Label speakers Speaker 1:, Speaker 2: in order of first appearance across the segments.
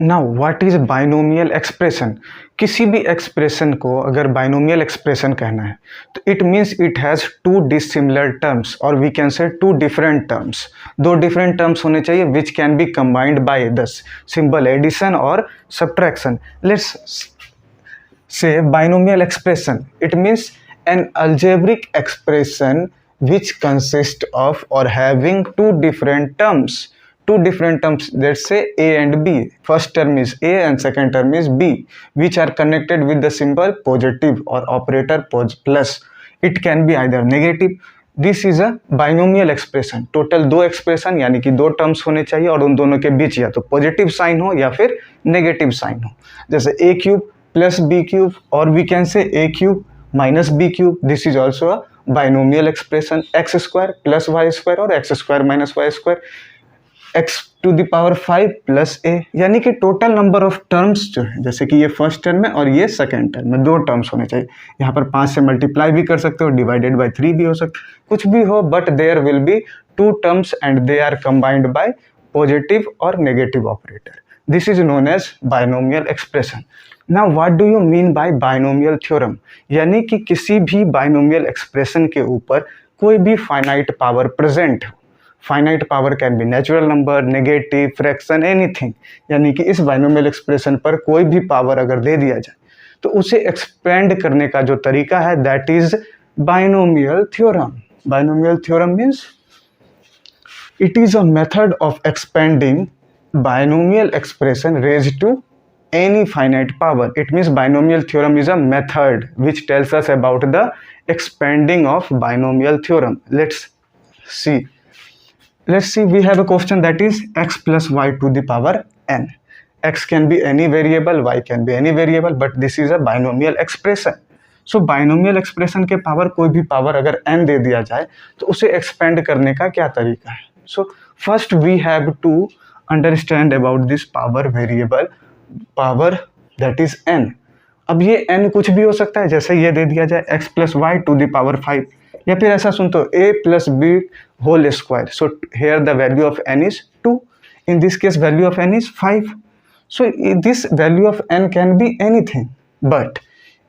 Speaker 1: Now what is binomial expression? किसी भी expression को अगर बाइनोमियल एक्सप्रेशन कहना है तो it means it has two dissimilar terms और we can say two different terms. दो डिफरेंट टर्म्स होने चाहिए which can be combined by the symbol addition और subtraction. Let's say binomial expression, it means an algebraic expression which consists of or having two different terms, let's say a and b. First term is a and second term is b, which are connected with the symbol positive or operator plus. It can be either negative. This is a binomial expression. Total दो expression यानी कि दो terms होने चाहिए और उन दोनों के बीच या तो पॉजिटिव साइन हो या फिर नेगेटिव साइन हो, जैसे a cube plus b cube और we can say a cube minus B cube. This is also a binomial expression. X square plus Y square और X square minus Y square, X to the power 5 plus A, यानी कि total number of terms जो है, जैसे कि ये first term है और ये सेकंड टर्म में, दो टर्म्स होने चाहिए. यहाँ पर 5 से मल्टीप्लाई भी कर सकते हो, डिवाइडेड बाय 3 भी हो सकता है, कुछ भी हो, but there will be two terms and they are combined by positive और negative operator. This is known as binomial expression. Now what do you mean by binomial theorem? यानी कि किसी भी बाइनोमियल एक्सप्रेशन के ऊपर कोई भी फाइनाइट पावर प्रेजेंट हो. Finite power can be natural number, negative, fraction, anything. यानी कि इस बाइनोमियल एक्सप्रेशन पर कोई भी पावर अगर दे दिया जाए तो उसे एक्सपेंड करने का जो तरीका है that is binomial theorem. Binomial theorem means it is a method of expanding binomial expression raised to any finite power. It means binomial theorem is a method which tells us about the expanding of binomial theorem. Let's see, we have a question that is x plus y to the power n. X can be any variable, y can be any variable, but this is a binomial expression. So binomial expression के power कोई भी power अगर n दे दिया जाए तो उसे expand करने का क्या तरीका है? So first we have to understand about this power variable, power that is n. अब ये n कुछ भी हो सकता है, जैसे ये दे दिया जाए x plus y to the power 5, या फिर ऐसा सुन तो a plus b whole square. So here the value of n is 2. In this case value of n is 5. So this value of n can be anything, but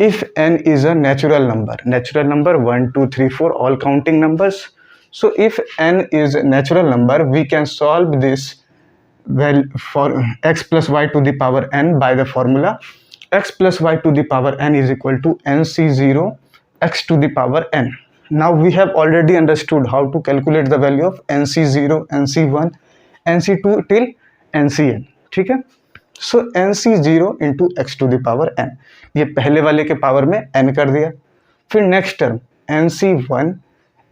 Speaker 1: if n is a natural number 1 2 3 4 all counting numbers, so if n is a natural number we can solve this well for x plus y to the power n by the formula x plus y to the power n is equal to nc0 x to the power n. Now we have already understood how to calculate the value of nc0, nc1, nc2 till ncn. ठीक है, so nc0 into x to the power n, ये पहले वाले के power में n कर दिया. फिर नेक्स्ट टर्म nc1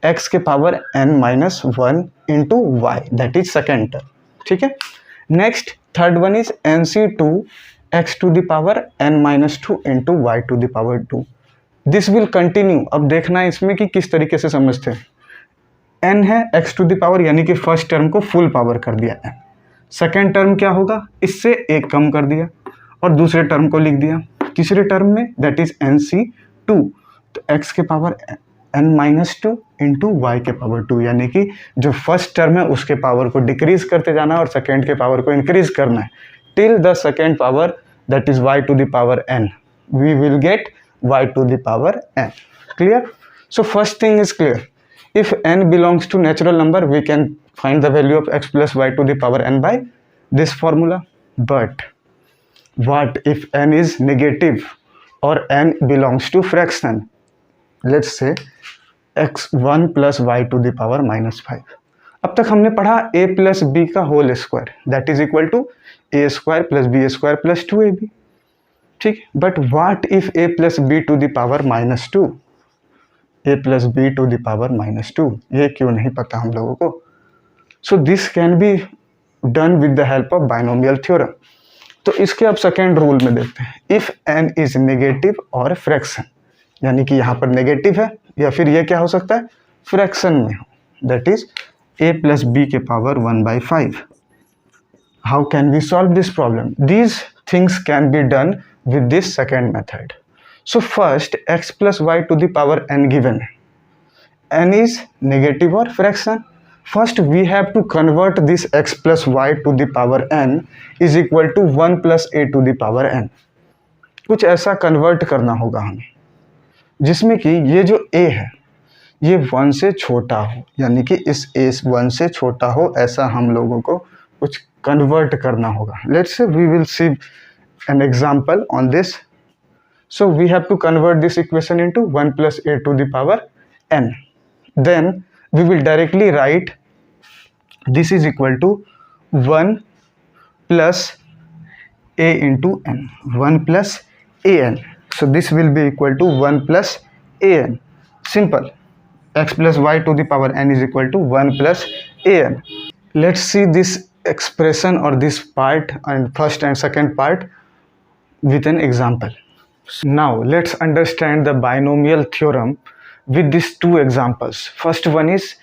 Speaker 1: x के power n minus 1 into y, that is second term. ठीक है, next third one is nc2 x to the power n minus 2 into y to the power 2. This will continue. अब देखना है इसमें कि किस तरीके से समझते हैं. n है x to the power यानी कि फर्स्ट टर्म को फुल पावर कर दिया n. सेकेंड टर्म क्या होगा, इससे एक कम कर दिया और दूसरे टर्म को लिख दिया. तीसरे टर्म में दैट इज nc2, तो x के power n minus 2 into Y के पावर 2, यानी कि जो फर्स्ट टर्म है उसके पावर को डिक्रीज करते जाना है और सेकेंड के पावर को इंक्रीज करना है till the second power that is y to the power n. We will get y to the power n. Clear? So first thing is clear. If n belongs to natural number we can find the value of x plus y to the power n by this formula. But what if n is negative or n belongs to fraction? Let's say x1 plus y to the power minus 5. अब तक हमने पढ़ा a plus B का whole square that is equal to A square plus B square plus 2ab. ठीक, but what if a plus B to the power minus 2? a plus B to the power minus 2, ये क्यों नहीं पता हम लोगों को. So this can be done with the help of binomial theorem. तो इसके अब सेकेंड रूल में देखते हैं. इफ n इज नेगेटिव और फ्रैक्शन, यानी कि यहाँ पर नेगेटिव है या फिर ये क्या हो सकता है, फ्रैक्शन में हो, that is a plus B के power 1/5. How can we solve this problem? These things can be done with this second method. So first x plus Y to the power n given है. n is negative और fraction, first we have to convert this x plus Y to the power n is equal to 1 plus A to the power n। कुछ ऐसा convert करना होगा हमें जिसमें कि ये जो a है ये 1 से छोटा हो, यानी कि इस a 1 से छोटा हो, ऐसा हम लोगों को कुछ कन्वर्ट करना होगा। Let's say we will see an example on this. So we have to convert this equation into 1 plus a to the power n. Then we will directly write this is equal to 1 plus a into n, 1 plus an. So this will be equal to 1 plus an. Simple. X plus y to the power n is equal to 1 plus an. Let's see this expression or this part and first and second part with an example. Now let's understand the binomial theorem with these two examples. First one is,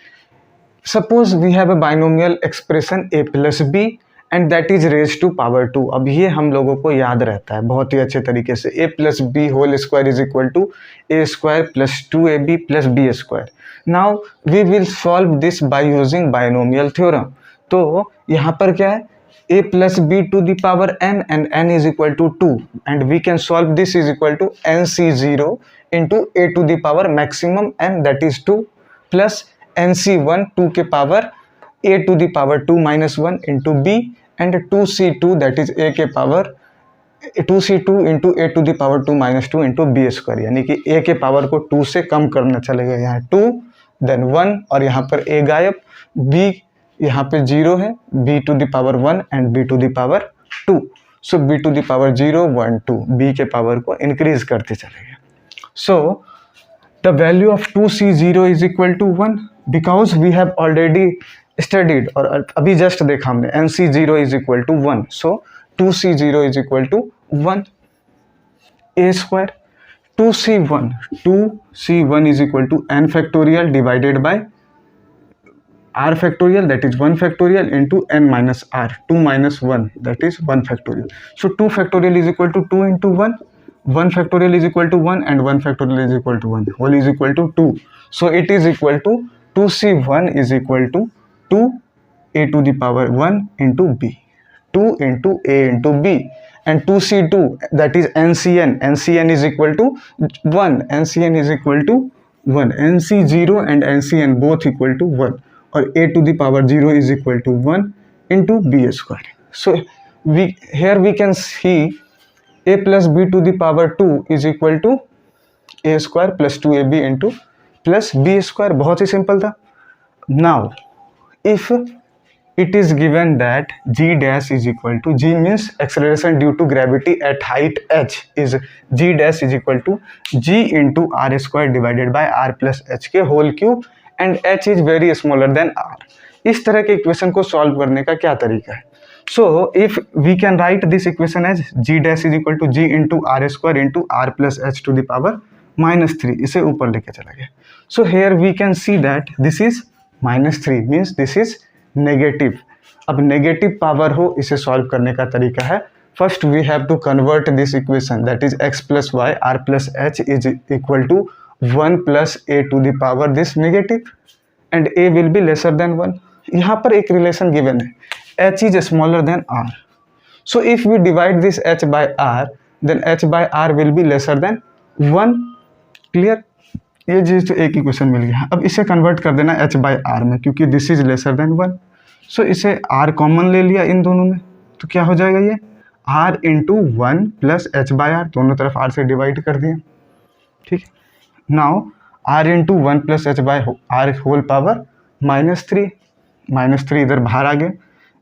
Speaker 1: suppose we have a binomial expression a plus b and that is raised to power 2. अब ये हम लोगों को याद रहता है बहुत ही अच्छे तरीके से, a plus b whole square is equal to a square plus 2ab plus b square. Now we will solve this by using binomial theorem. तो यहाँ पर क्या है, a plus b to the power n and n is equal to 2 and we can solve this is equal to nc0 into a to the power maximum n that is 2 plus nc1 2 के power a to the power 2 minus 1 into b and 2c2 that is a के power 2c2 into a to the power 2 minus 2 into b square, यानी कि a के power को 2 से कम करना चलेगा, यहाँ 2 then 1 और यहाँ पर a गायब, b यहाँ पे 0 है, b to the power 1 and b to the power 2. So b to the power 0 1 2 b के पावर को इंक्रीज करते चलेंगे. So the value of 2c0 is equal to 1 because we have already studied और अभी just देखा हमने nc0 is equal to 1. So 2c0 is equal to 1 a square 2c1 is equal to n factorial divided by r factorial that is 1 factorial into n minus r, 2 minus 1 that is 1 factorial. So 2 factorial is equal to 2 into 1, 1 factorial is equal to 1 and 1 factorial is equal to 1, whole is equal to 2. So it is equal to 2c1 is equal to 2 a to the power 1 into b, 2 into a into b, and 2c2 that is ncn is equal to 1, ncn is equal to 1, nc0 and ncn both equal to 1 और a to the power 0 is equal to 1 into b square. So here we can see a plus b to the power 2 is equal to a square plus 2ab into plus b square. बहुत ही simple था. Now if it is given that g dash is equal to, g means acceleration due to gravity at height h is g dash is equal to g into r square divided by r plus h के whole cube and h is very smaller than r. इस तरह के equation को solve करने का क्या तरीका है? So if we can write this equation as g dash is equal to g into r square into r plus h to the power minus 3, इसे ऊपर लेके चला गया. So here we can see that this is minus 3 means this is negative. अब negative power हो इसे solve करने का तरीका है, first we have to convert this equation that is x plus Y r plus h is equal to 1 plus a to the power this negative and a will be lesser than 1. यहाँ पर एक relation given है, h is smaller than r. So if we divide this h by r then h by r will be lesser than 1. Clear? ये चीज एक equation मिल गया. अब इसे कन्वर्ट कर देना h बाय r में, क्योंकि दिस इज लेसर देन 1. सो इसे r कॉमन ले लिया इन दोनों में, तो क्या हो जाएगा ये r into 1 plus H by R, दोनों तरफ r से डिवाइड कर दिया. ठीक है. Now r into 1 plus H by R whole power minus 3 इधर बाहर आ गया.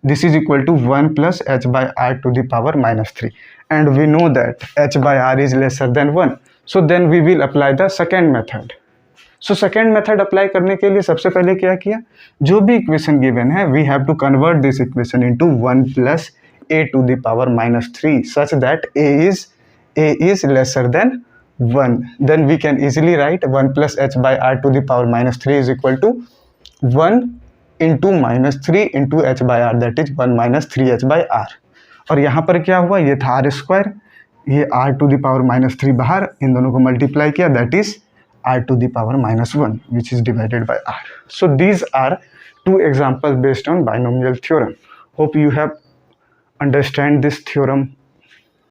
Speaker 1: This is equal to 1 plus H by R to the power minus 3 and we know that h by R is lesser than 1. So then we will apply the second method. So second method apply करने के लिए सबसे पहले क्या किया, जो भी equation given है we have to convert this equation into 1 plus a to the power minus 3 such that a is lesser than 1. Then we can easily write 1 plus h by r to the power minus 3 is equal to 1 into minus 3 into h by r, that is 1 minus 3h by r. और यहाँ पर क्या हुआ, ये था r square, ये r to the power minus 3 बाहर, इन दोनों को मल्टीप्लाई किया, that is r to the power minus 1 which is divided by r. So these are two examples based on binomial theorem. Hope you have understand this theorem